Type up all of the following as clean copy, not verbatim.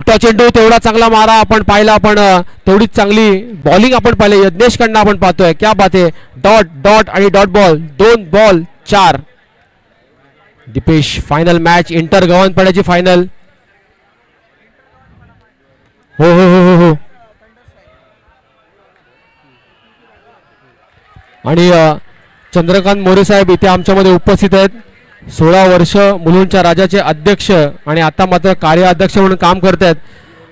फुलटा चेंडू तेवढा चांगला मारा आपण पाहिला. आपण तेवढीच चांगली बॉलिंग आपण पाहिले यज्ञेश कडनं आपण पाहतोय. क्या बात आहे. डॉट डॉट आणि dot ball 2 ball 4. Deepesh final match inter गव्हाणपाड्याची फायनल. हो हो हो हो हो. आणि चंद्रकांत मोरे साहेब इथे आमच्यामध्ये उपस्थित आहेत. 16 वर्ष मुलुंडच्या राजाचे अध्यक्ष आणि आता मात्र कार्याध्यक्ष म्हणून काम करत आहेत.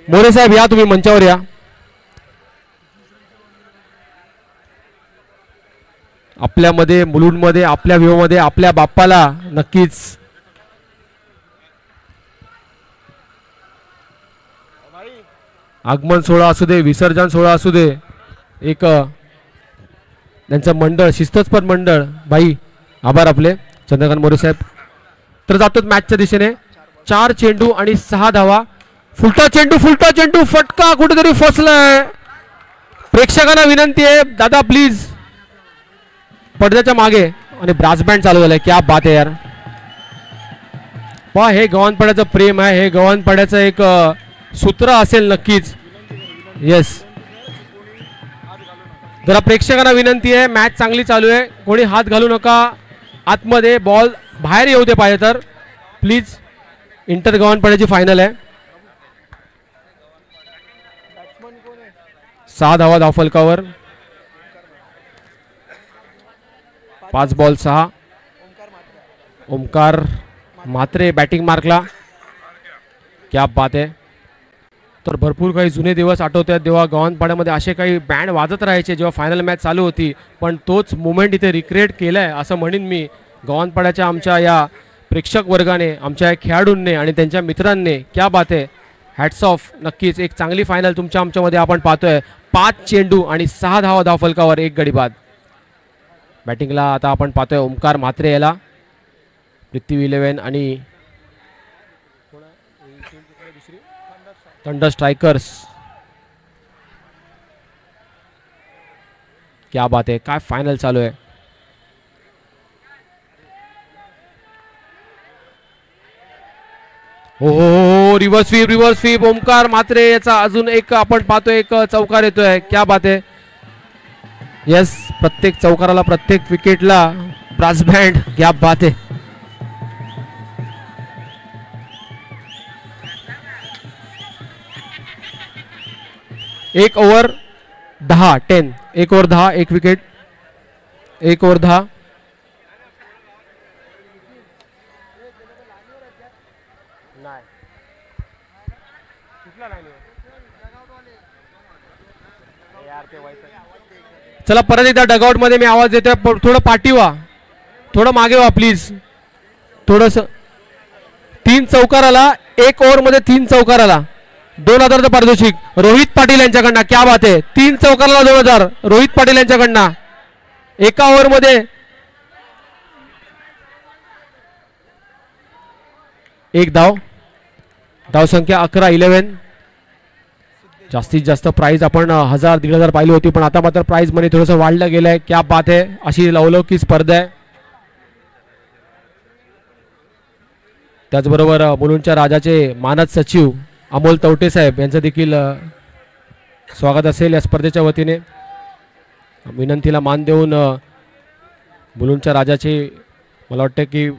मोरे साहेब या तुम्ही मंचावर या. आपल्यामध्ये मुलुंडमध्ये आपल्या व्यूमध्ये आपल्या बाप्पाला नक्कीच आगमन सोहळा असू दे विसर्जन सोहळा असू दे एक त्यांचं मंडळ शिस्तस्पद मंडळ बाई आभार आपले चंद्रकांत मोरे साहेब. तर जातो मॅचच्या दिशेने. 4 चेंडू आणि 6 धावा. फुलटा चेंडू फटका कुठेतरी फसलाय. प्रेक्षकांना विनंती आहे दादा प्लीज पडद्याच्या मागे. आणि ब्रास बँड चालू झालाय. क्या बात आहे यार. पहा हे गव्हाणपाड्याचं प्रेम आहे. हे गव्हाणपाड्याचं एक सूत्र असेल नक्कीच. येस जरा प्रेक्षकांना विनंती आहे मॅच चांगली चालू आहे. कोणी हात घालू नका आतमध्ये. बॉल बाहेर येऊ दे पाहिजे तर प्लीज. इंटर गव्हाणपाड्याची फायनल आहे. 6 धावा धावफलकावर. 5 बॉल 6. ओमकार म्हात्रे बॅटिंग मार्कला. क्या बात आहे. तर भरपूर काही जुने दिवस आठवत आहेत जेव्हा गव्हाणपाड्यामध्ये असे काही बँड वाजत राहायचे जेव्हा फायनल मॅच चालू होती. पण तोच मुमेंट इथे रिक्रिएट केलाय असं म्हणेन मी. गव्हाणपाड्याच्या आमच्या या प्रेक्षक वर्गाने आमच्या या खेळाडूंनी आणि त्यांच्या मित्रांनी. क्या बात आहे. Hats off. नक्कीच एक चांगली फायनल तुमच्या आमच्यामध्ये आपण पाहतोय. 5 चेंडू आणि 6 धावा धावफलकावर 1 गडी बाद. बॅटिंगला आता आपण पाहतोय ओमकार म्हात्रे याला. पृथ्वी 11 आणि थंडर स्ट्रायकर्स. क्या बात आहे. काय फायनल चालू आहे. हो हो हो रिव्हर्स स्वीप ओमकार म्हात्रे याचा अजून एक आपण पाहतोय एक चौकार येतोय. क्या बात आहे. यस प्रत्येक चौकाराला प्रत्येक विकेटला ब्रास बँड. क्या बात आहे. एक ओव्हर 10 1 ओव्हर 10 1 विकेट. 1 ओव्हर 10. चला परत एकदा डगआउट मध्ये मी आवाज देतोय. थोडं पाठी व्हा. थोडं मागे व्हा प्लीज. थोडस 3 चौकाराला 1 ओव्हर मध्ये 3 चौकाराला 2000 पारितोषिक रोहित पाटील यांच्याकडनं. क्या बात आहे. 3 चौकाराला 2000 रोहित पाटील यांच्याकडनं. एका ओव्हर मध्ये 1 धाव. धावसंख्या 11. जास्तीत जास्त प्राइज आपण 1000-1500 पाहिली होती पण आता मात्र प्राइज मनी थोडंसं वाढलं गेलंय. क्या बात आहे. अशी लवलौकिक स्पर्धा आहे. त्याचबरोबर मुलुंडच्या राजाचे मानद सचिव अमोल तवटे साहेब यांचं देखील स्वागत असेल या स्पर्धेच्या वतीने. विनंतीला मान देऊन मुलुंडच्या राजाचे मला वाटतं की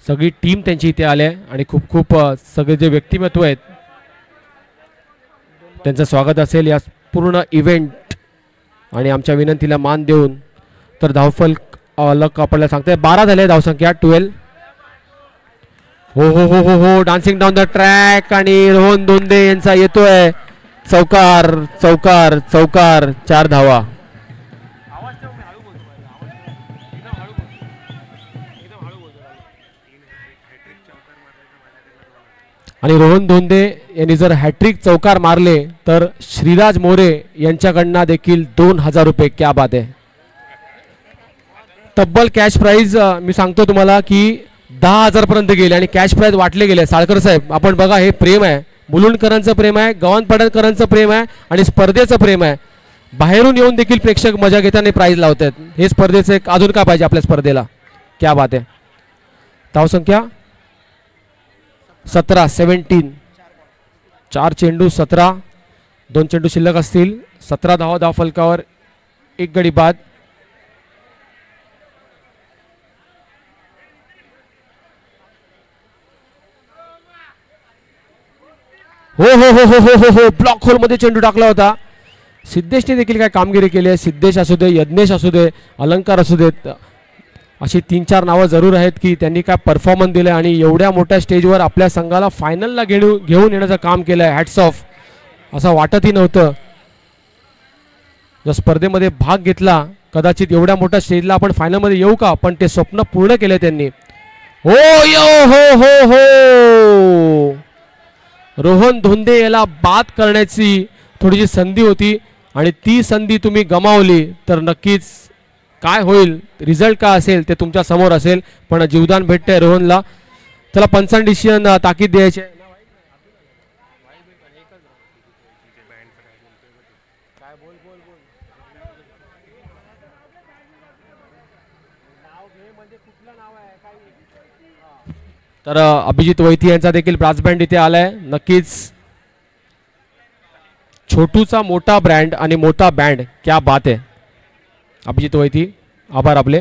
सगळी टीम त्यांची इथे आली आहे आणि खूप खूप सगळे जे व्यक्तिमत्व आहेत त्यांचं स्वागत असेल या पूर्ण इव्हेंट. आणि आमच्या विनंतीला मान देऊन तर धावफलक आपल्याला सांगते 12 झाले धावसंख्या 12. हो हो हो हो हो डान्सिंग डाऊन द ट्रॅक आणि रोहन दोंदे यांचा येतोय चौकार 4 धावा. आणि रोहन दोंदे यांनी जर हॅट्रिक चौकार मारले तर श्रीराज मोरे यांच्याकडनं देखील 2000 रुपये. क्या बात आहे. तब्बल कॅश प्राइज मी सांगतो तुम्हाला की 10,000 पर्यंत गेले आणि कॅश प्राइज वाटले गेले. साळकर साहेब आपण बघा हे प्रेम आहे. मुलुंडकरांचं प्रेम आहे. गव्हाणपाड्याकरांचं प्रेम आहे आणि स्पर्धेचं प्रेम आहे. बाहेरून येऊन देखील प्रेक्षक मजा घेताना प्राइज लावतात. हे स्पर्धेचं एक अजून काय पाहिजे आपल्या स्पर्धेला. क्या बात आहे. धावसंख्या 17. 4 चेंडू 17, 2 चेंडू शिल्लक असतील. 17 धावा धावफलकावर, 1 गडी बाद. हो हो हो हो हो हो हो ब्लॉक होल मध्ये चेंडू टाकला होता. सिद्धेशने देखील काय कामगिरी केली आहे. सिद्धेश असू दे, यज्ञेश असू दे, अलंकार असू देत, अशी 3-4 नावं जरूर आहेत की त्यांनी काय परफॉर्मन्स दिलं आणि एवढ्या मोठ्या स्टेजवर आपल्या संघाला फायनलला घेऊन येण्याचं काम केलं आहे. Hats off. असं वाटतही नव्हतं. जर स्पर्धेमध्ये भाग घेतला कदाचित एवढ्या मोठ्या स्टेजला आपण फायनलमध्ये येऊ का, पण ते स्वप्न पूर्ण केले त्यांनी. हो यो हो हो हो रोहन धोंडे याला बाद करण्याची थोडीशी संधी होती आणि ती संधी तुम्ही गमावली तर नक्कीच काय होईल, रिझल्ट काय असेल ते तुमच्या समोर असेल. पण जीवदान भेटतंय रोहनला. त्याला पंचांनी डिसिजन ताकीद द्यायची. तर अभिजित वैती यांचा देखील ब्रास बँड इथे आलाय. नक्कीच छोटूचा मोठा ब्रँड आणि मोठा बँड, क्या बात आहे. अभिजित वैती, आभार आपले.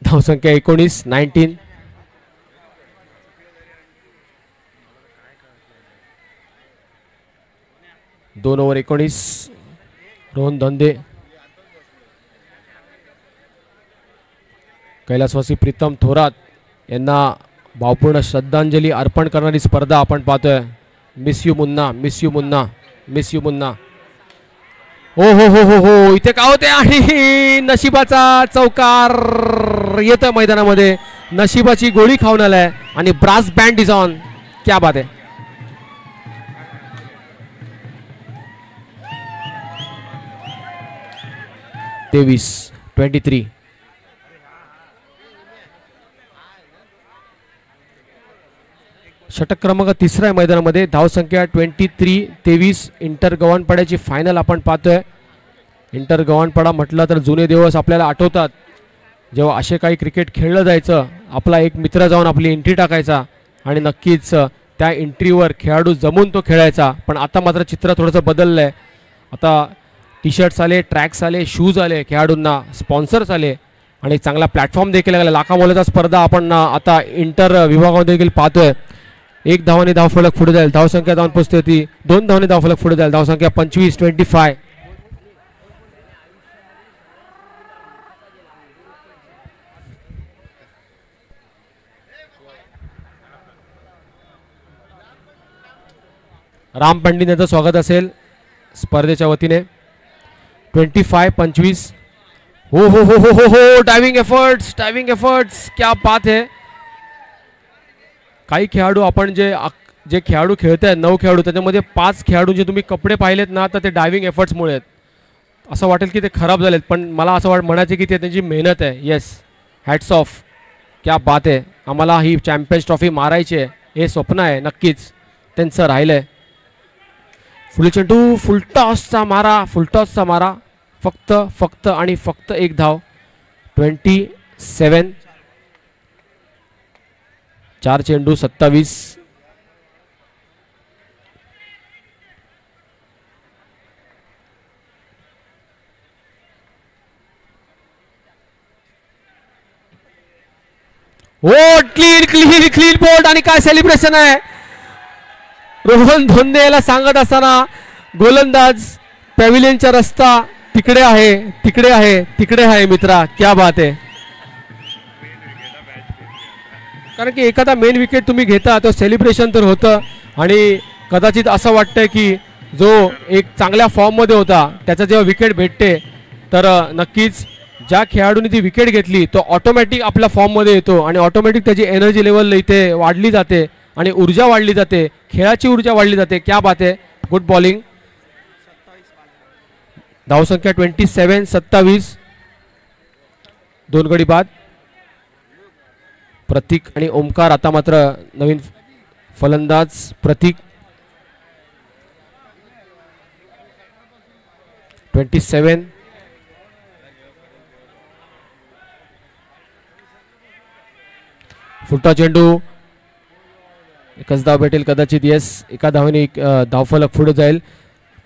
धावसंख्या 19. 2 ओव्हर 19. रोहन धोंडे, कैलासवासी प्रीतम थोरात यांना भावपूर्ण श्रद्धांजली अर्पण करणारी स्पर्धा आपण पाहतोय. Miss you Munna, miss you Munna, miss you Munna. हो हो हो हो हो इथे काय होते आणि नशिबाचा चौकार येतोय मैदानामध्ये. नशिबाची गोळी खाऊन आलाय आणि ब्रास बँड इज ऑन. क्या बात आहे. तेवीस 23. षटक क्रमांक 3 आहे मैदानामध्ये. धावसंख्या 23-23. इंटर गव्हाणपाड्याची फायनल आपण पाहतोय. इंटर गव्हाणपाडा म्हटलं तर जुने दिवस आपल्याला आठवतात, जेव्हा असे काही क्रिकेट खेळलं जायचं. आपला एक मित्र जाऊन आपली एंट्री टाकायचा आणि नक्कीच त्या एंट्रीवर खेळाडू जमून तो खेळायचा. पण आता मात्र चित्र थोडंसं बदललं आहे. आता टी शर्ट्स आले, ट्रॅक्स आले, शूज आले, खेळाडूंना स्पॉन्सर्स आले आणि चांगला प्लॅटफॉर्म देखील लागला. लाखामोलाचा स्पर्धा आपण आता इंटर विभागामध्ये देखील पाहतोय. 1 धावाने धावफलक पुढे जाईल. धावसंख्या जाऊन पोहोचते होती. 2 धावाने धावफलक पुढे जाईल. धावसंख्या 25-25. राम पंडित यांचं स्वागत असेल स्पर्धेच्या वतीने. 25-25. हो हो हो हो हो हो डायव्हिंग एफर्ट्स, डायव्हिंग एफर्ट्स, क्या बात है. काही खेळाडू आपण जे खेळाडू खेळत आहेत 9 खेळाडू, त्याच्यामध्ये 5 खेळाडूंचे तुम्ही कपडे पाहिलेत ना तर ते डायव्हिंग एफर्ट्समुळे आहेत. असं वाटेल की ते खराब झालेत, पण मला असं म्हणायचं की ते त्यांची मेहनत आहे. येस, हॅट्स ऑफ, क्या बात आहे. आम्हाला ही चॅम्पियन्स ट्रॉफी मारायची आहे हे स्वप्न आहे, नक्कीच त्यांचं राहिलं आहे. फुल चेंडू, फुलटॉसचा मारा, फुलटॉसचा मारा. फक्त आणि फक्त 1 धाव. 27. 4 चेंडू 27. हो क्लीन क्लीन क्लीन बोल्ड आणि काय सेलिब्रेशन आहे. रोहन धोंडे याला सांगत असताना गोलंदाज पॅव्हिलियनचा रस्ता तिकडे आहे, तिकडे आहे, तिकडे आहे मित्रा, क्या बात आहे. कारण की एखादा मेन विकेट तुम्ही घेता तो सेलिब्रेशन तर होतं आणि कदाचित असं वाटतंय की जो एक चांगल्या फॉर्ममध्ये होता त्याचा जेव्हा विकेट भेटते तर नक्कीच ज्या खेळाडूंनी ती विकेट घेतली तो ऑटोमॅटिक आपल्या फॉर्ममध्ये येतो आणि ऑटोमॅटिक त्याची एनर्जी लेवल इथे वाढली जाते आणि ऊर्जा वाढली जाते, खेळाची ऊर्जा वाढली जाते. क्या बात आहे. Good bowling. धावसंख्या 27-27. 2 गडी बाद. प्रतीक आणि ओमकार आता मात्र नवीन फलंदाज. प्रतीक 27. फुलटॉस चेंडू, एकच धाव भेटेल कदाचित. येस, एका धावाने धावफलक पुढे जाईल.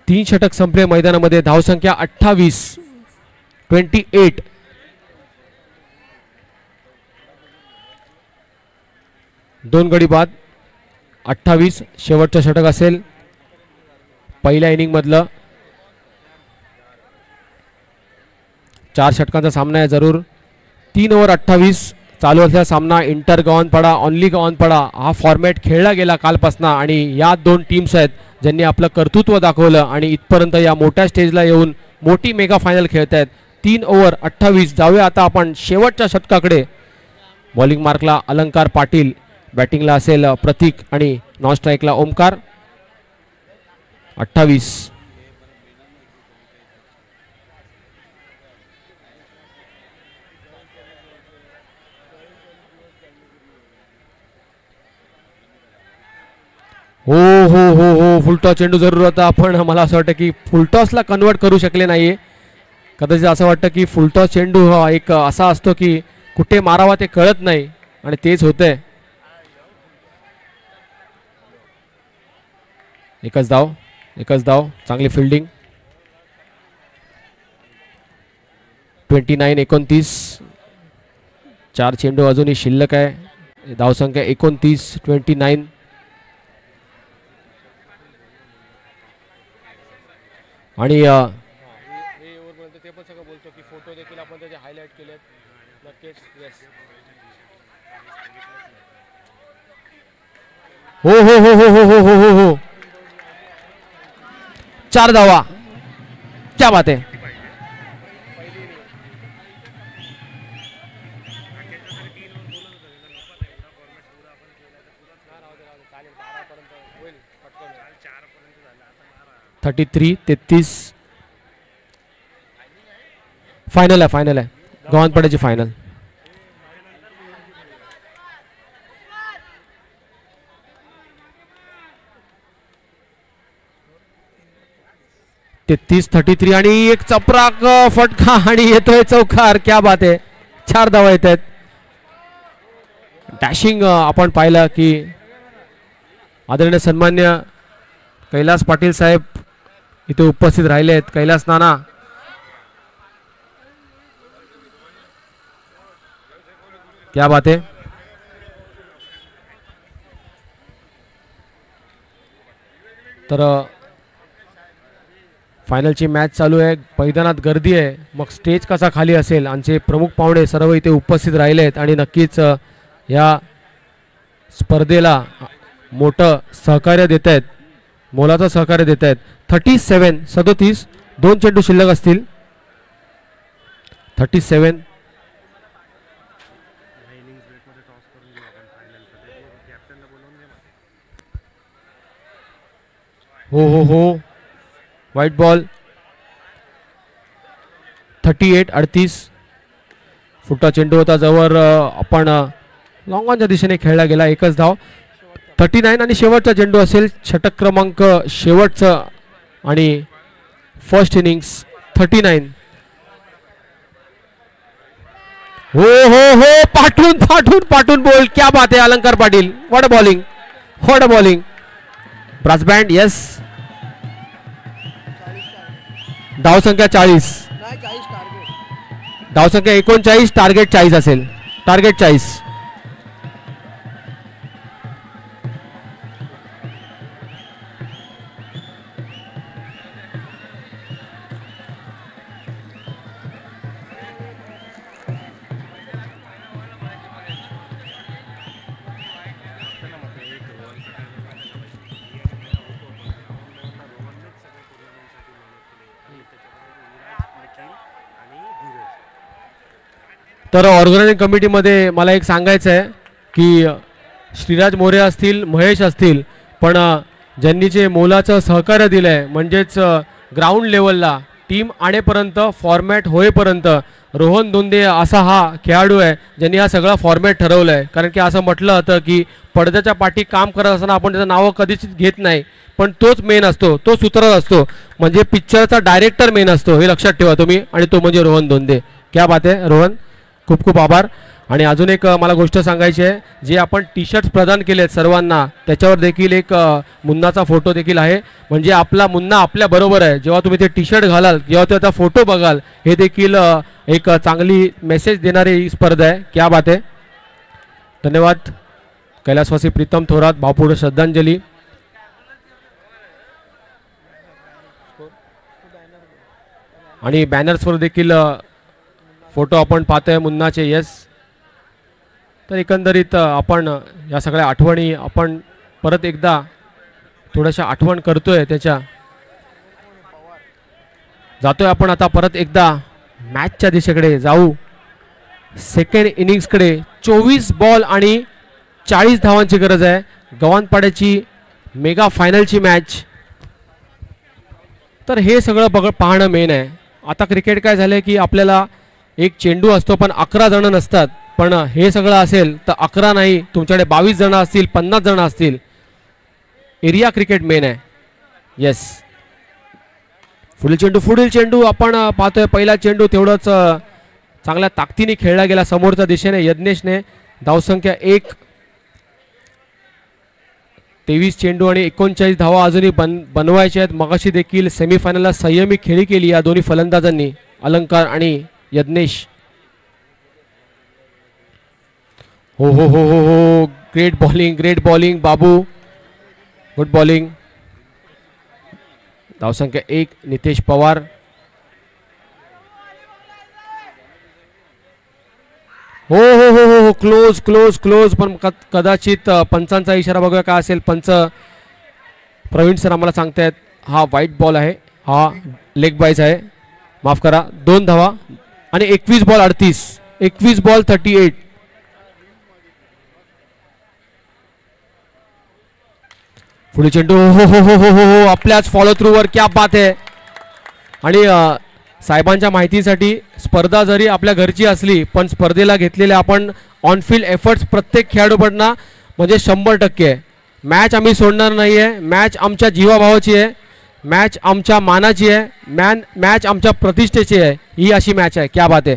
3 षटक संपले मैदानामध्ये. धावसंख्या 28. 28. दोन गडी बाद. 28 शेवटचं षटक असेल पहिल्या इनिंग मधलं. 4 षटकांचा सामना आहे जरूर. 3 ओव्हर 28 चालू असलेला सामना. इंटर गव्हाणपाडा, ऑनली गव्हाणपाडा हा फॉर्मॅट खेळला गेला कालपासून आणि या दोन टीम्स आहेत ज्यांनी आपलं कर्तृत्व दाखवलं आणि इथपर्यंत या मोठ्या स्टेजला येऊन मोठी मेगा फायनल खेळत आहेत. 3 ओव्हर 28. जाऊया आता आपण शेवटच्या षटकाकडे. बॉलिंग मार्कला अलंकार पाटील, बॅटिंगला असेल प्रतीक आणि नॉन स्ट्राईकला ओमकार. 28. हो हो हो हो फुलटॉस चेंडू जरूर होता. आपण मला असं वाटतं की फुलटॉसला कन्वर्ट करू शकले नाहीये. कदाचित असं वाटतं की फुलटॉस चेंडू हा एक असा असतो की कुठे मारावा ते कळत नाही आणि तेच होतंय. एकच धाव. चांगली फिल्डिंग. 29. 29. 4 चेंडू अजूनही शिल्लक आहे. धावसंख्या 29. 29. आणि ते पण सगळं बोलतो की फोटो देखील आपण त्याचे हायलाइट केलेत. नक्कीच. येस. हो हो हो हो हो हो हो हो 4 धावा. क्या बात आहे. थर्टी 33. फायनल आहे गव्हाणपाड्याची फायनल. तेहतीस 33 आणि एक चपराक फटका आणि येतोय चौकार. क्या बात आहे. 4 धावा येत आहेत. डॅशिंग आपण पाहिलं की आदरणीय सन्मान्य कैलास पाटील साहेब इथे उपस्थित राहिले आहेत. कैलास नाना, क्या बात आहे. तर फायनलची मॅच चालू आहे. मैदानात गर्दी आहे. मग स्टेज कसा खाली असेल. आमचे प्रमुख पाहुणे सर्व इथे उपस्थित राहिले आहेत आणि नक्कीच या स्पर्धेला मोठं सहकार्य देत आहेत, मोलाचं सहकार्य देत आहेत. 37. 2 चेंडू शिल्लक असतील. 37. हो हो हो व्हाईट बॉल. 38. 38. फुटा चेंडू होता जवळ. आपण लॉंग ऑनच्या दिशेने खेळला गेला. एकच धाव. 39 आणि शेवटचा चेंडू असेल. षटक क्रमांक शेवटचं आणि फर्स्ट इनिंग्स. 39. हो हो हो पाठून बोल. क्या बात है Alankar Patil. What a bowling. Brass band. Yes. धावसंख्या 40. धावसंख्या 39. टार्गेट 40 असेल. टार्गेट 40. तर ऑर्गनायझिंग कमिटीमध्ये मला एक सांगायचं आहे की श्रीराज मोरे असतील, महेश असतील, पण ज्यांनी जे मोलाचं सहकार्य दिलं आहे म्हणजेच ग्राउंड लेवलला टीम आणेपर्यंत, फॉर्मॅट होईपर्यंत रोहन दोंदे असा हा खेळाडू आहे ज्यांनी हा सगळा फॉर्मॅट ठरवलं आहे. कारण की असं म्हटलं होतं की पडद्याच्या पाठी काम करत असताना आपण त्याचं नावं कधीच घेत नाही, पण तोच मेन असतो, तो सूत्रधार असतो, म्हणजे पिक्चरचा डायरेक्टर मेन असतो, हे लक्षात ठेवा तुम्ही. आणि तो म्हणजे रोहन दोंदे. क्या बात आहे रोहन, खूप खूप आभार. आणि अजून एक मला गोष्ट सांगायची आहे, जे आपण टी शर्ट्स प्रदान केलेत सर्वांना त्याच्यावर देखील एक मुन्नाचा फोटो देखील आहे. म्हणजे आपला मुन्ना आपल्या बरोबर आहे. जेव्हा तुम्ही ते टी शर्ट घालाल, जेव्हा त्याचा फोटो बघाल, हे देखील एक चांगली मेसेज देणारी स्पर्धा आहे. क्या बात आहे. धन्यवाद कैलासवासी प्रीतम थोरात. भावपूर्ण श्रद्धांजली. आणि बॅनर्सवर देखील फोटो आपण पाहतोय मुन्नाचे. यस, तर एकंदरीत आपण या सगळ्या आठवणी आपण परत एकदा थोड्याशा आठवण करतोय त्याच्या. जातोय आपण आता परत एकदा मॅचच्या दिशेकडे जाऊ, सेकंड इनिंग्सकडे. 24 बॉल आणि 40 धावांची गरज आहे. गव्हाणपाड्याची मेगा फायनलची मॅच. तर हे सगळं पाहणं मेन आहे. आता क्रिकेट काय झालंय की आपल्याला एक चेंडू असतो पण 11 जण नसतात. पण हे सगळं असेल तर 11 नाही, तुमच्याकडे 22 जण असतील, 50 जण असतील. एरिया क्रिकेट मेन आहे. येस, पुढील चेंडू आपण पाहतोय. पहिला चेंडू तेवढंच चांगल्या ताकदीने खेळला गेला समोरच्या दिशेने यज्ञेशने. धावसंख्या 1. 23 चेंडू आणि 39 धावा अजूनही बनवायचे आहेत. मगाशी देखील सेमीफायनलला संयमी खेळी केली या दोन्ही फलंदाजांनी, अलंकार आणि यज्ञेश. हो हो हो हो हो, ग्रेट बॉलिंग बाबू, गुड बॉलिंग. धावसंख्या 1. नितेश पवार. हो हो हो हो, क्लोज. पण कदाचित पंचांचा इशारा बघूया काय असेल. पंच प्रवीण सर आम्हाला सांगतायत हा वाईट बॉल आहे, हा लेग बाईज आहे, माफ करा. 2 धावा आणि 21 बॉल 38. 21 बॉल 38. पुढे चेंडू. हो हो हो हो हो हो, आपल्याच फॉलो थ्रूवर. क्या बात आहे. आणि साहेबांच्या माहितीसाठी स्पर्धा जरी आपल्या घरची असली पण स्पर्धेला घेतलेले आपण ऑनफिल्ड एफर्ट्स प्रत्येक खेळाडूकडनं म्हणजे 100% आहे. मॅच आम्ही सोडणार नाही आहे. मॅच आमच्या जीवाभावाची आहे, मॅच आमच्या मानाची आहे, मॅच आमच्या प्रतिष्ठेची आहे. ही अशी मॅच आहे. क्या बात आहे.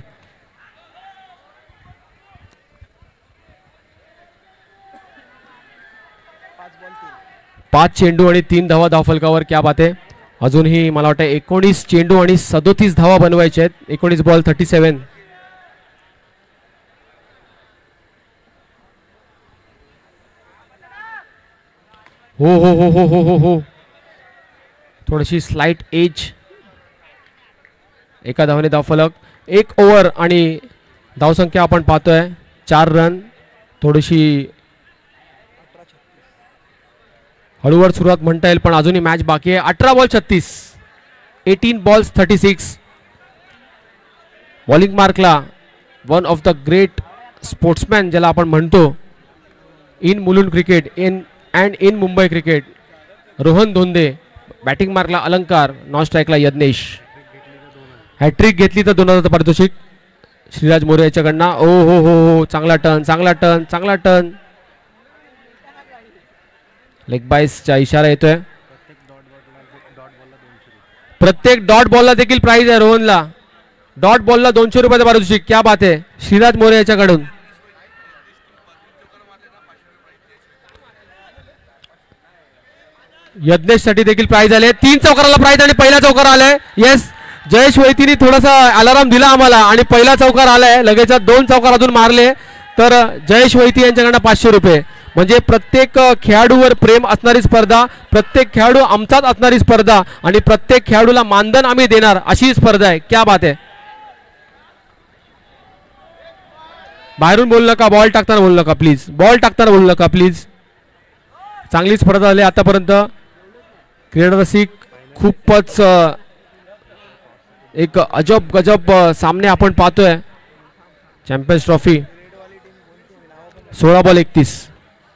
पाच चेंडू आणि 3 धावा धावफलकावर. क्या बात आहे. अजूनही मला वाटतं 19 चेंडू आणि 37 धावा बनवायचे आहेत. 19 बॉल 37. हो हो हो हो हो हो हो, थोडीशी स्लाइट एज. एका धावाने धावफलक. 1 ओव्हर आणि धावसंख्या आपण पाहतोय 4 रन. थोडीशी हळूवार सुरुवात म्हणता येईल पण अजूनही मॅच बाकी आहे. 18 बॉल 36. 18 बॉल्स 36. बॉलिंग मार्कला one of the great sportsman ज्याला आपण म्हणतो in Mulund cricket in Mumbai cricket, Rohan Dhonde. Batting मार्कला अलंकार, नॉन स्ट्राईकला यज्ञेश. हॅट्रिक घेतली तर 2000 पारितोषिक श्रीराज मोरे याच्याकडनं. ओ हो हो हो, चांगला टर्न. लेग बाईसचा इशारा येतोय. प्रत्येक डॉट बॉलला देखील प्राइज आहे रोहनला. डॉट बॉलला 200 रुपयाचा पारितोषिक. क्या बात आहे. श्रीराज मोरे याच्याकडून. यज्ञेश साठी देखील प्राइज आले. 3 चौकाराला प्राइज आणि पहिला चौकार आलाय. येस, जयेश वैतीने थोडासा अलाराम दिला आम्हाला आणि पहिला चौकार आलाय. लगेच 2 चौकार अजून मारले तर जयेश वैती यांच्याकडनं 500 रुपये. म्हणजे प्रत्येक खेळाडूवर प्रेम असणारी स्पर्धा, प्रत्येक खेळाडू आमचाच असणारी स्पर्धा आणि प्रत्येक खेळाडूला मानधन आम्ही देणार अशी स्पर्धा आहे. क्या बात आहे. बाहेरून बोलू नका, बॉल टाकताना बोलू नका प्लीज. चांगली स्पर्धा झाली आतापर्यंत. क्रीडा रसिक खूपच एक अजब गजब सामने आपण पाहतोय. Champions trophy 16 ball 31.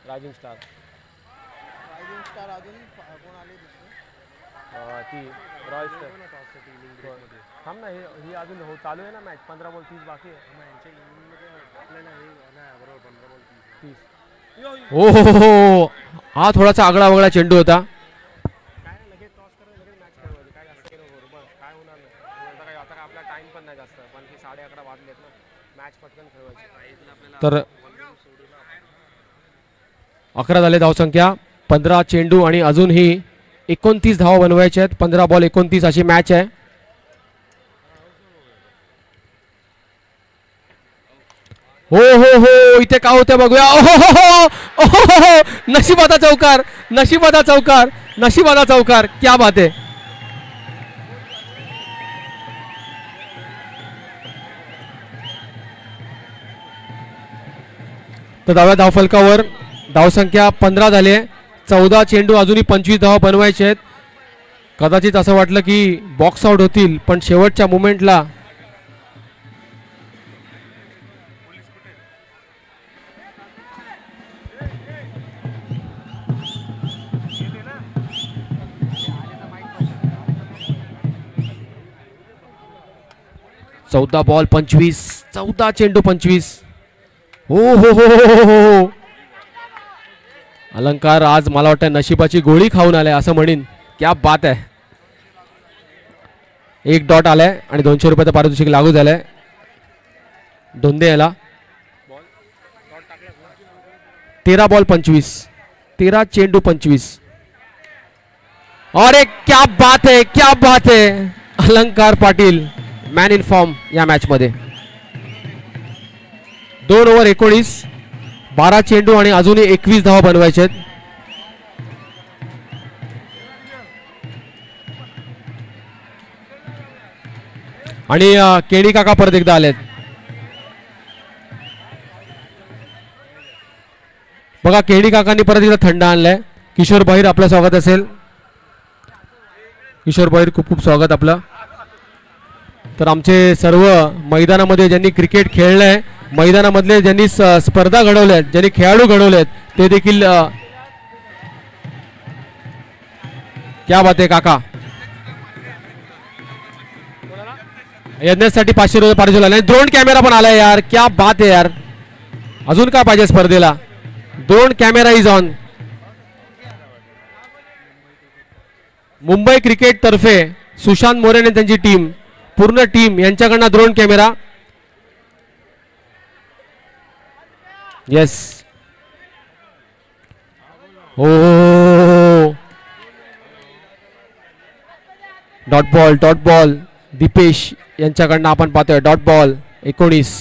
Rising star थांब ना, ही अजून हो चालू आहे ना मॅच. 15 बॉल 30 बाकी आहे. हो हो हो, हा थोडासा आगळा वगळा चेंडू होता. काय लगेच टॉस करून लगेच मॅच खेळवायची. काय जास्त केलं बरोबर काय होणार नाही. आता काय आपला टाइम पण नाही जास्त, पण की 11:30 वाजलेत ना, मॅच पटकन खेळवायची. तर 11 झाले धावसंख्या. 15 चेंडू आणि अजूनही 29 धावा बनवायच्या आहेत. 15 बॉल 29 अशी मॅच आहे. हो हो हो, इथे काय होतं बघूया. ओहो हो हो, नशिबाचा चौकार, नशिबाचा चौकार, नशिबाचा चौकार. क्या बात आहे. तर डाव्या धावफलकावर धावसंख्या 15 झाली. 14 चेंडू अजूनही 25 धावा बनवायचे आहेत. कदाचित असं वाटलं की बॉक्स आउट होतील, पण शेवटच्या मोमेंटला चौदा बॉल 25, 14 चेंडू 25. हो हो हो हो हो, अलंकार आज मला वाटतं नशिबाची गोळी खाऊन आलाय असं म्हणीन. क्या बात आहे. एक डॉट आलाय आणि 200 रुपयाचं पारितोषिक लागू झालंय धोंदे याला. 13 बॉल 25, 13 चेंडू 25. अरे क्या बात है, क्या बात है. Alankar Patil man in form या मॅच मध्ये. 2 ओव्हर 19, 12 चेंडू आणि अजूनही 21 धावा बनवायचे आहेत. आणि केडी काका परत एकदा आलेत. बघा केडी काकांनी परत एकदा थंड आणलाय. किशोर बाहिर आपलं स्वागत असेल. किशोर बाहिर खूप खूप स्वागत आपलं. तर आमचे सर्व मैदानामध्ये ज्यांनी क्रिकेट खेळलंय, मैदानामधले ज्यांनी स्पर्धा घडवल्यात, ज्यांनी खेळाडू घडवलेत, ते देखील क्या बात आहे काका. यज्ञासाठी 500 रुपये पारितोषिक आले. ड्रोन कॅमेरा पण आलाय यार. क्या बात आहे यार. अजून काय पाहिजे स्पर्धेला. Drone camera is on. Mumbai cricket तर्फे सुशांत मोरे आणि त्यांची टीम, पूर्ण टीम यांच्याकडनं ड्रोन कॅमेरा. येस हो, डॉट बॉल दीपेश यांच्याकडनं आपण पाहतोय. Dot ball 19.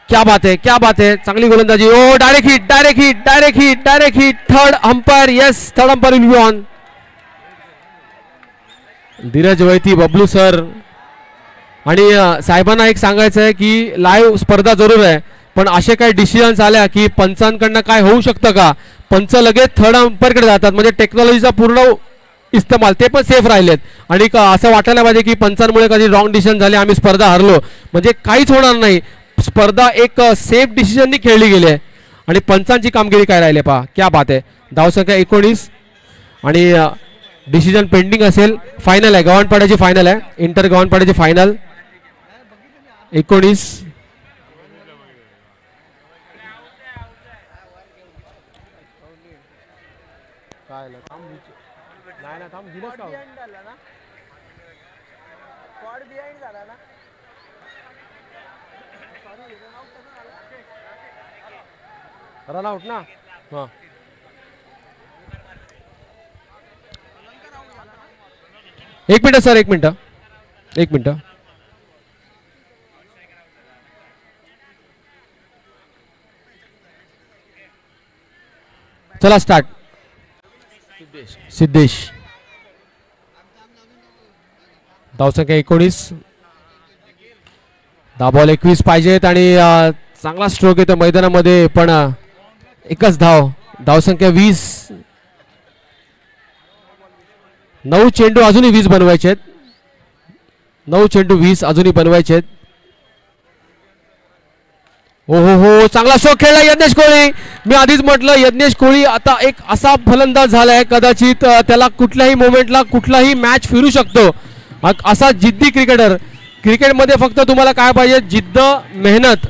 क्या बात है, क्या बात है. चांगली गोलंदाजी. Oh direct hit, direct hit, direct hit, direct hit. Third umpire, yes third umpire will be on. Dhiraj Vaiti, Bablu sir आणि साहेबांना एक सांगायचं आहे की लाईव्ह स्पर्धा जरूर आहे, पण असे काही डिसिजन्स आल्या की पंचांकडनं काय होऊ शकतं का, पंच लगेच थर्ड अंपायरकडे जातात. म्हणजे टेक्नॉलॉजीचा पूर्ण इस्तेमाल, ते पण सेफ राहिलेत. आणि असं वाटायला पाहिजे की पंचांमुळे कधी रॉंग डिसिजन झाले, आम्ही स्पर्धा हरलो, म्हणजे काहीच होणार नाही. स्पर्धा एक सेफ डिसिजननी खेळली गेली आहे आणि पंचांची कामगिरी काय राहिली पहा. क्या बात आहे. धावसंख्या 19 आणि डिसिजन पेंडिंग असेल. फायनल आहे, गव्हाणपाड्याची फायनल आहे, इंटर गव्हाणपाड्याची फायनल. 19 रन आउट ना. हां एक मिनिट सर, एक मिनिट. चला स्टार्ट. सिद्धेश. धावसंख्या 19, 10 बॉल 21 पाहिजेत आणि चांगला स्ट्रोक येतो मैदानामध्ये, पण एकच धावसंख्या 20. 9 चेंडू अजूनही 20 बनवायचे आहेत. 9 चेंडू 20 अजूनही बनवायचे आहेत. हो हो हो, चांगला शॉट खेळला यज्ञेश कोळी. मी आधीच म्हटलं यज्ञेश कोळी आता एक असा फलंदाज झालाय, कदाचित त्याला कुठल्याही मोमेंटला कुठलाही मॅच फिरू शकतो. असा जिद्दी क्रिकेटर. क्रिकेटमध्ये फक्त तुम्हाला काय पाहिजे, जिद्द, मेहनत.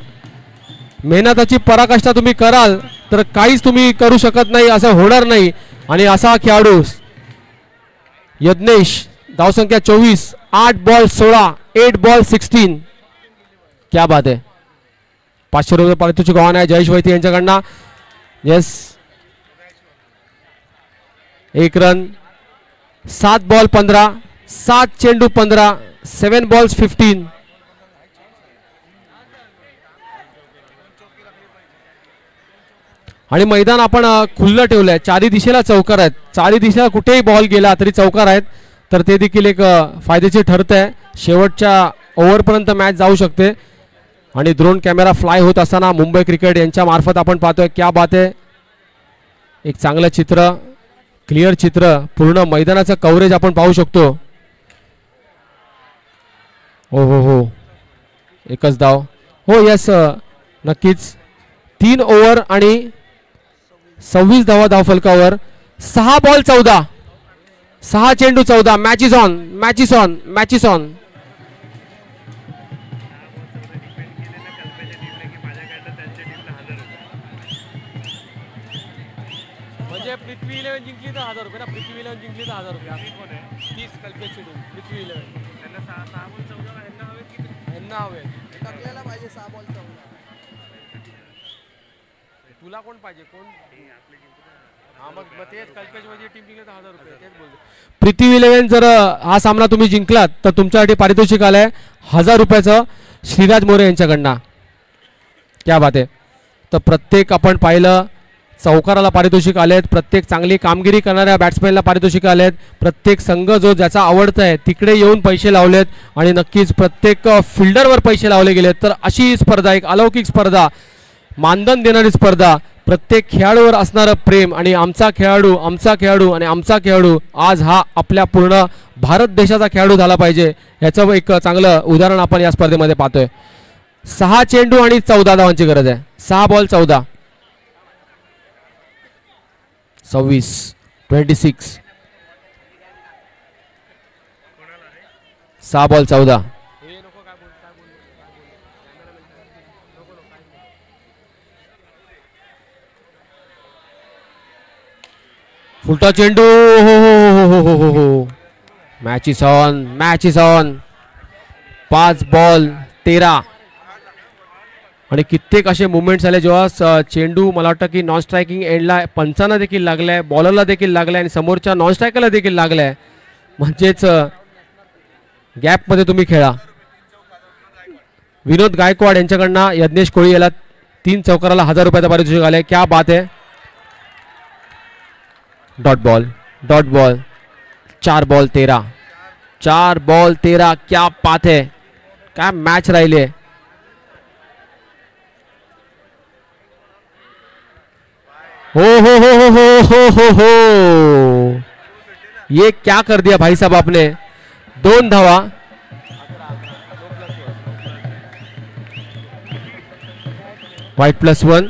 मेहनताची पराकाष्ठा तुम्ही कराल तर काहीच तुम्ही करू शकत नाही, असं होणार नाही. आणि असा खेळाडू यज्ञेश, धावसंख्या 24, 8 बॉल 16, 8 बॉल 16. क्या बात आहे. 500 रुपये पारितोषिक आव्हान आहे जयेश वैती यांच्याकडनं. येस, 1 रन, 7 बॉल 15, 7 चेंडू 15, 7 बॉल्स 15. आणि मैदान आपण खुल्लं ठेवलंय. चारी दिशेला चौकार आहेत. चारी दिशेला कुठेही बॉल गेला तरी चौकार आहेत, तर ते देखील एक फायद्याचे ठरत आहे. शेवटच्या ओव्हरपर्यंत मॅच जाऊ शकते. आणि ड्रोन कॅमेरा फ्लाय होत असताना मुंबई क्रिकेट यांच्या मार्फत आपण पाहतोय. क्या बात आहे. एक चांगलं चित्र, क्लिअर चित्र, पूर्ण मैदानाचं कव्हरेज आपण पाहू शकतो. हो हो हो, एकच धाव. हो यस, नक्कीच. 3 ओव्हर आणि 26 धावा धावफलकावर. 6 बॉल 14, 6 चेंडू 14. Match is on, match is on, match is on. म्हणजे पृथ्वी 11 जिंकली तर 1000 रुपये ना. पृथ्वी 11 जिंकली तर 1000 रुपये. 30 कल्पेश चेंडू पृथ्वी 11. त्यांना 6 बॉल 14 यांना हवे टाकलेला पाहिजे. 6 बॉल 14. तुला कोण पाहिजे, कोण? पृथ्वी 11 जर हा सामना तुम्ही जिंकलात तर तुमच्यासाठी पारितोषिक आलंय 1000 रुपयाचं श्रीराज मोरे यांच्याकडनं. क्या बात आहे. तर प्रत्येक आपण पाहिलं चौकाराला पारितोषिक आलेत, प्रत्येक चांगली कामगिरी करणाऱ्या बॅट्समॅनला पारितोषिक आलेत, प्रत्येक संघ जो ज्याचा आवडता आहे तिकडे येऊन पैसे लावलेत, आणि नक्कीच प्रत्येक फिल्डरवर पैसे लावले गेलेत. तर अशी स्पर्धा, एक अलौकिक स्पर्धा, मानधन देणारी स्पर्धा, प्रत्येक खेळाडूवर असणारं प्रेम, आणि आमचा खेळाडू आणि आमचा खेळाडू आज हा आपल्या पूर्ण भारत देशाचा खेळाडू झाला पाहिजे, याचं एक चांगलं उदाहरण आपण या स्पर्धेमध्ये पाहतोय. 6 चेंडू आणि 14 धावांची गरज आहे. 6 बॉल 14, 26, 26, 6 बॉल 14. फुलटा चेंडू. हो हो हो हो हो हो, match is on, match is on. 5 ball 13. आणि कित्येक असे मुवमेंट्स आले जेव्हा चेंडू मला वाटतं की नॉन स्ट्रायकिंग एंडला पंचांना देखील लागलाय, बॉलरला देखील लागलाय, आणि समोरच्या नॉन स्ट्रायकरला देखील लागलाय. म्हणजेच गॅपमध्ये तुम्ही खेळा. विनोद गायकवाड यांच्याकडनं यज्ञेश कोळी याला 3 चौकाराला 1000 रुपयाचा पारितोषिक आले. क्या बात आहे. Dot ball, dot ball. 4 ball 13, 4 ball 13. क्या बात है. क्या मॅच राहिले. हो हो हो हो हो हो हो हो, ये क्या कर दिया भाई साहब आपने. 2 धावा. व्हाईट +1.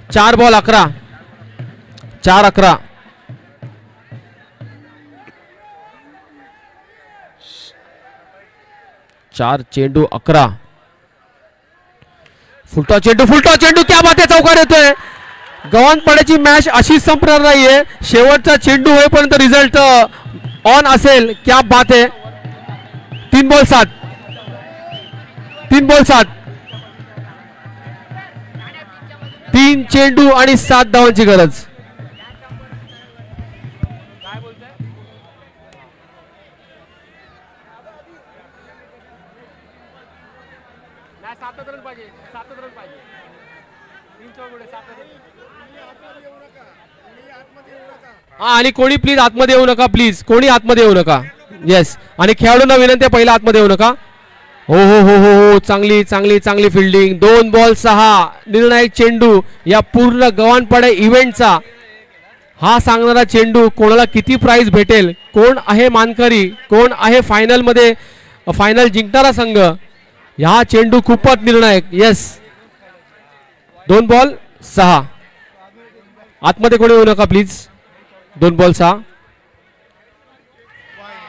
4 बॉल 11, 4-11. 4 चेंडू 11. फुलटा चेंडू, फुलटा चेंडू. क्या बात आहे. चौकार येतोय. गव्हाण पाड्याची मॅच अशीच संपणार नाहीये. शेवटचा चेंडू होईपर्यंत रिझल्ट ऑन असेल. क्या बात आहे. 3 बॉल 7, 3 बॉल 7, 3 चेंडू आणि 7 धावांची गरज. हा, आणि कोणी प्लीज आतमध्ये येऊ नका, प्लीज कोणी आतमध्ये येऊ नका. येस, आणि खेळाडूंना विनंती आहे पहिला आतमध्ये येऊ नका. हो हो हो हो हो, चांगली चांगली चांगली फिल्डिंग. 2 बॉल 6, निर्णायक चेंडू या पूर्ण गव्हाणपाडा इव्हेंटचा. हा सांगणारा चेंडू कोणाला किती प्राइज भेटेल, कोण आहे मानकरी, कोण आहे फायनलमध्ये फायनल जिंकणारा संघ. हा चेंडू खूपच निर्णायक. Yes 2 ball 6. आतमध्ये कोणी येऊ नका प्लीज. 2 बॉल 6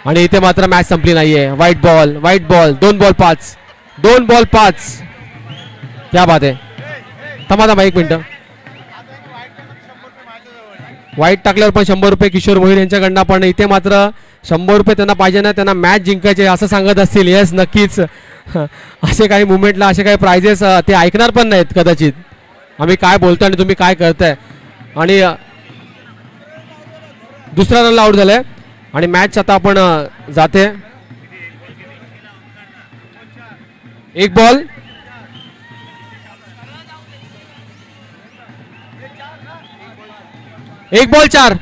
आणि इथे मात्र मॅच संपली नाहीये. White ball 2 ball 5. 2 बॉल 5. क्या बात आहे. थांबा 1 मिनिट. वाईट टाकल्यावर पण 100 रुपये किशोर मोहिल यांच्याकडनं. पण इथे मात्र 100 रुपये त्यांना पाहिजे ना, त्यांना मॅच जिंकायचे असं सांगत असतील. येस नक्कीच. असे काही मुवमेंटला असे काही प्राइजेस ते ऐकणार पण नाहीत कदाचित आम्ही काय बोलतोय आणि तुम्ही काय करताय. आणि दुसरा रनला आउट झालाय आणि मॅच आता आपण जाते. 1 बॉल 1 बॉल 4.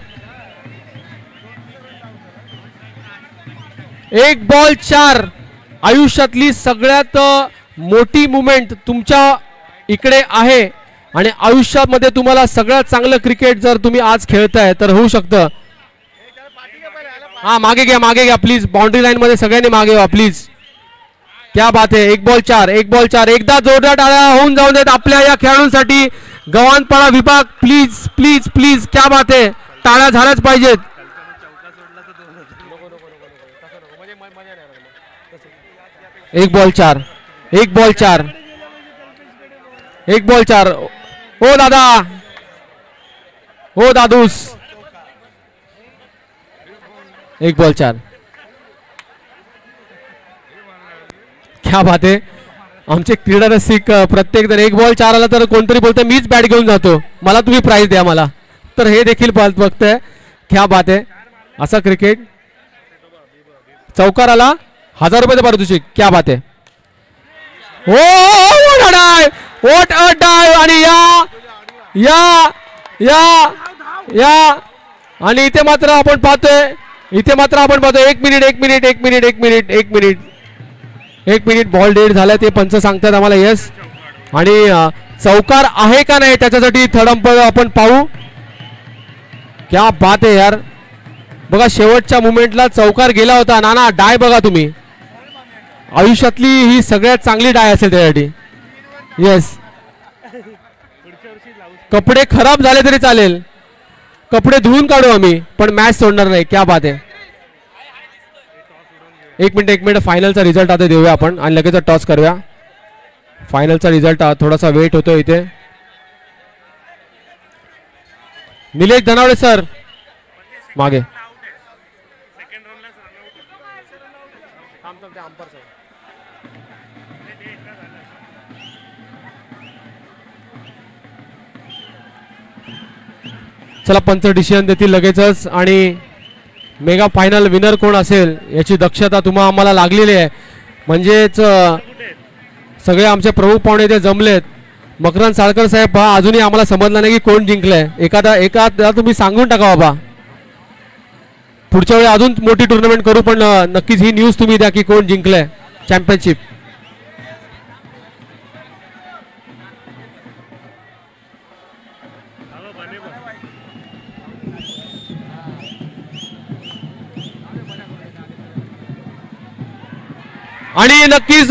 1 बॉल 4. आयुष्यातली सगळ्यात मोठी मुवमेंट तुमच्या इकडे आहे आणि आयुष्यामध्ये तुम्हाला सगळ्यात चांगलं क्रिकेट जर तुम्ही आज खेळताय तर होऊ शकतं. हा मागे घ्या प्लीज. बाउंड्री लाईन मध्ये सगळ्यांनी मागे व्हा प्लीज. क्या बात आहे. 1 बॉल 4. एकदा जोरदार टाळ्या होऊन जाऊन देत आपल्या या खेळाडूंसाठी. गव्हाणपाडा विभाग प्लीज प्लीज प्लीज. क्या बात आहे. टाळ्या झाल्याच पाहिजेत. 1 बॉल 4. 1 बॉल 4. 1 बॉल 4. ओ दादा हो दादूस. 1 बॉल 4. क्या बात आहे. आमचे क्रीडा रसिक प्रत्येक जण 1 बॉल 4 आला तर कोणतरी बोलतोय मीच बॅट घेऊन जातो, मला तुम्ही प्राइज द्या मला. तर हे देखील बघतोय. क्या बात आहे. असा क्रिकेट. चौकार आला 1000 रुपये पारितोषिक. क्या बात आहे. ओ डाय वॉट अ डाय. आणि या या या आणि इथे मात्र आपण पाहतोय 1 मिनिट बॉल डेड झालाय ते पंच सांगतात आम्हाला. येस आणि चौकार आहे का नाही त्याच्यासाठी थर्ड अंपायर आपण पाहू. क्या बात आहे यार. बघा शेवटच्या मुमेंटला चौकार गेला होता. नाना डाय बघा तुम्ही. आयुष्यातली ही सगळ्यात चांगली डाय असेल त्यासाठी. येस कपडे खराब झाले तरी चालेल, कपडे धुवून काढू आम्ही पण मॅच सोडणार नाही. क्या बात आहे. 1 मिनिट फायनलचा रिझल्ट आता देऊया आपण आणि लगेच टॉस करूया. फायनलचा रिझल्ट थोडासा वेट होतो इथे. निलेश धनावडे सर मागे. चला पंच डिसिजन देतील लगेचच. आणि मेगा फायनल विनर कोण असेल याची दक्षता तुम्हाला आम्हाला लागलेली आहे. म्हणजेच सगळे आमचे प्रमुख पाहुणे ते जमलेत. मकरंद साळकर साहेब पहा अजूनही आम्हाला समजलं नाही की कोण जिंकलंय. एखादा तुम्ही सांगून टाका बाबा. पुढच्या वेळी अजून मोठी टुर्नामेंट करू पण नक्कीच ही न्यूज तुम्ही द्या की कोण जिंकलंय चॅम्पियनशिप. आणि नक्कीच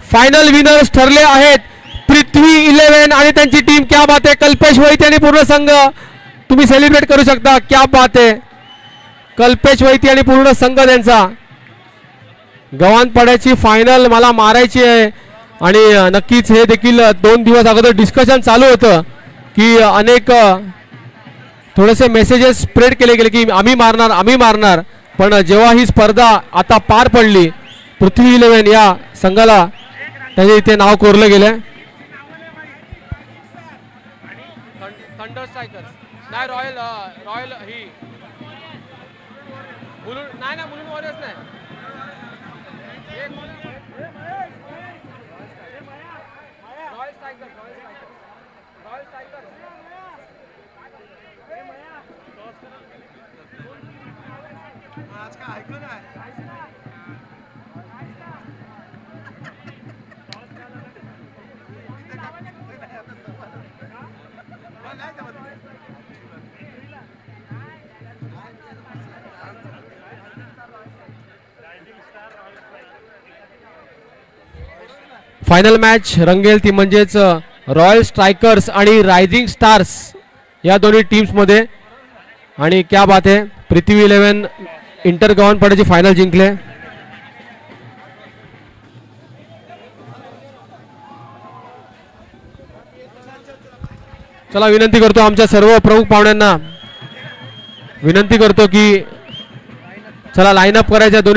फायनल विनर्स ठरले आहेत पृथ्वी 11 आणि त्यांची टीम. क्या बात आहे. कल्पेश वैती आणि पूर्ण संघ तुम्ही सेलिब्रेट करू शकता. क्या बात आहे. कल्पेश वैती आणि पूर्ण संघ त्यांचा. गव्हाणपाड्याची फायनल मला मारायची आहे. आणि नक्कीच हे देखील 2 दिवस अगोदर डिस्कशन चालू होतं की अनेक थोडेसे मेसेजेस स्प्रेड केले गेले की आम्ही मारणार. पण जेव्हा ही स्पर्धा आता पार पडली पृथ्वी 11 या संघाला त्याचे इथे नाव कोरलं गेलं. थंडर स्ट्रायकर्स नाही रॉयल ही नाही ना मुलुंड वॉरियर्स नाही. रॉयल स्ट्रायकर्स आज का ऐकलं नाही. फायनल मॅच रंगेल ती म्हणजेच रॉयल स्ट्रायकर्स आणि रायझिंग स्टार्स या दोन्ही टीम्समध्ये. आणि क्या बात आहे, पृथ्वी 11 इंटर गव्हाणपाड्याची फायनल जिंकले. चला विनंती करतो आमच्या सर्व प्रमुख पाहुण्यांना, विनंती करतो की चला लाईन अप करायच्या दोन्ही